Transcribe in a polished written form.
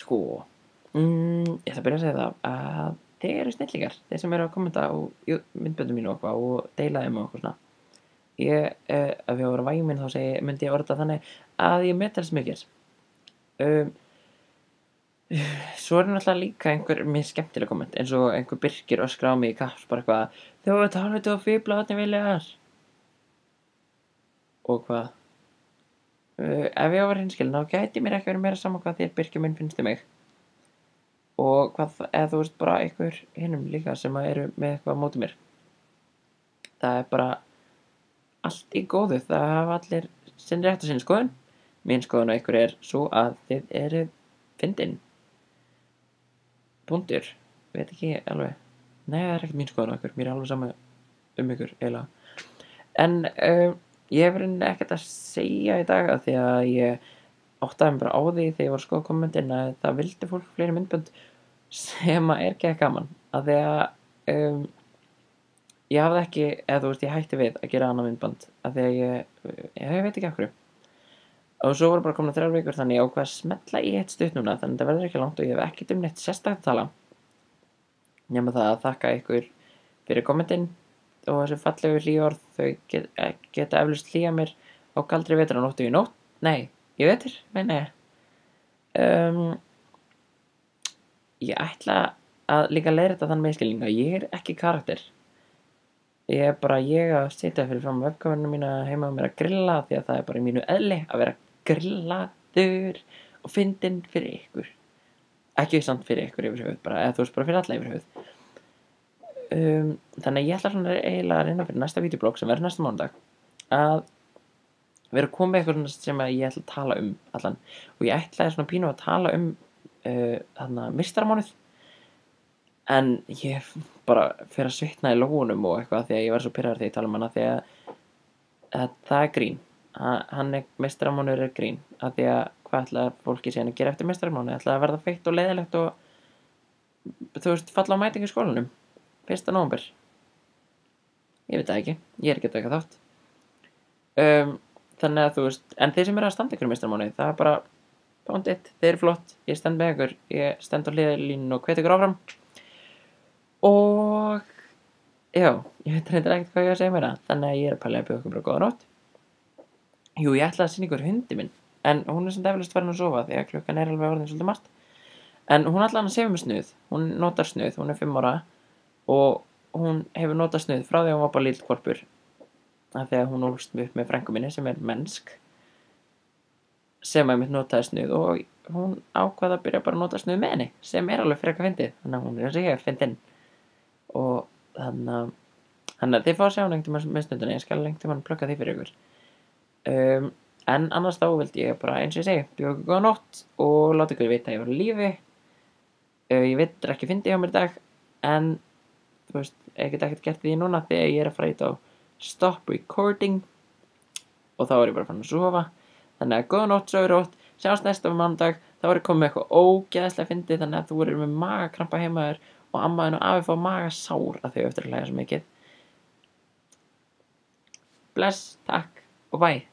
Sko, ég ætla að byrja að segja það að þeir eru snillingar, þeir sem eru að kommenta á myndböndum mínu og eitthvað og deila þeim og eitthvað svona. Ef ég voru vægi minn þá myndi ég orða þannig að ég met helst mikið. Svo er náttúrulega líka einhver mér skemmtileg komment, eins og einhver Birkir öskra á mig í kaps, bara eitthvað, þú ert hálfviti og fíbla hvernig viljar. Og hvað? Ef ég var hinskilin þá gæti mér ekki verið meira saman hvað þér Birkir minn finnst mig. Og hvað, eða þú veist bara einhver hinnum líka sem eru með eitthvað á móti mér. Það er bara allt í góðu, það hafa allir sinn rétt og sinn skoðun. Mín skoðun á ykkur er svo að þið eru fyndin. Punktur, veit ekki alveg. Nei, það er ekkert mín skoðun á ykkur, mér er alveg sama ykkur eiginlega. En ég hef reyndið ekkert að segja í dag að því að ég áttaði mig bara á því þegar ég var að skoða kommentin að það vildi fólk fleiri myndbönd sem er ekki gaman. Að því að ég hafði ekki, eða þú veist, ég hætti við að gera annað myndband að því að ég veit ekki af hverju. Og svo voru bara komin 3 vikur þannig ég ákvað að smetla í eitt stutt núna, þannig að það verður ekki langt og ég hef ekkert neitt sérstakt að tala. Nema það að þakka ykkur fyrir kommentin og þessi fallegu hlýorð, þau geta eflaust hlýja mér á kaldri vetrarnóttu í nótt. Nei, ég vetur, meina ég. Ég ætla að líka leiðrétta þann misskilning að ég er ekki karakter. Ég er bara að sitja fyrir fram webkameruna mína heima á mér að grilla því að það er bara í mínu eðli að vera grillaður og fyndinn fyrir ykkur. Ekki samt fyrir ykkur yfir höfuð, eða þú veist bara fyrir alla yfir höfuð. Þannig að ég ætla svona eiginlega að reyna fyrir næsta vídeoblogg sem verður næsta mánudag að vera að koma með eitthvað sem ég ætla að tala um allan. Og ég ætlaði svona pínu að tala um meistaramánuð. En ég bara fer að svitna í lófunum og eitthvað því að ég var svo pirraður þegar ég tala um hana því að það er grín. Meistaramánuður er grín. Að því að hvað ætlaði fólki síðan að gera eftir meistaramánuð? Ætlaði að verða feitt og leiðilegt og þú veist, falla á mætingu í skólanum 1. nóvember. Ég veit það ekki. Ég er ekki að taka þátt. Þannig að þú veist, en þeir sem eru að standa ykkur meistaramánuð, það er bara bándið, þeir eru flott, ég stend með ykkur, ég stend á hliðarlínunni og hvet ykkur áfram. Og já, ég veit reyndar ekkert hvað ég að segja meira, þannig að ég er að pæla að bjóða ykkur bara góða nótt. Jú, ég ætlaði að sýna ykkur hundi minn, en hún er sem eflaust farin að sofa því að klukkan er alveg orðin svolítið margt. En hún ætlaði að sefa með snuð, hún notar snuð, hún er 5 ára og hún hefur notað snuð frá því að hún var bara lítill hvolpur. Af því að hún ólst upp með frænku minni sem er mennsk, sem einmitt notaði snuð og hún ákvað að byrja bara að nota snuð með henni, sem er alveg frekar fyndið, þannig að hún er eins og ég fyndin. Og þannig að þið fá að sjá einhvern tímann með snudunni, ég skal einhvern tímann plugga því fyrir ykkur. En annars þá vildi ég bara eins og ég segi, bjóða ykkur góða nótt og láta ykkur vita að ég var á lífi. Ég veit það er ekki fyndið hjá mér í dag, en þú veist, ég get ekkert gert því núna þegar ég er að fara í þetta á stop recording og þá er ég bara farin að sofa. Þannig að góða nótt, sofið rótt, sjáumst næsta mánudag, þá er ég komið með eitthvað ógeðslega fyndið þannig að þú verður með magakrampa heima þér og amma þín og afi fá magasár að þau eftir að hlæja svo mikið. Bless, takk og bye.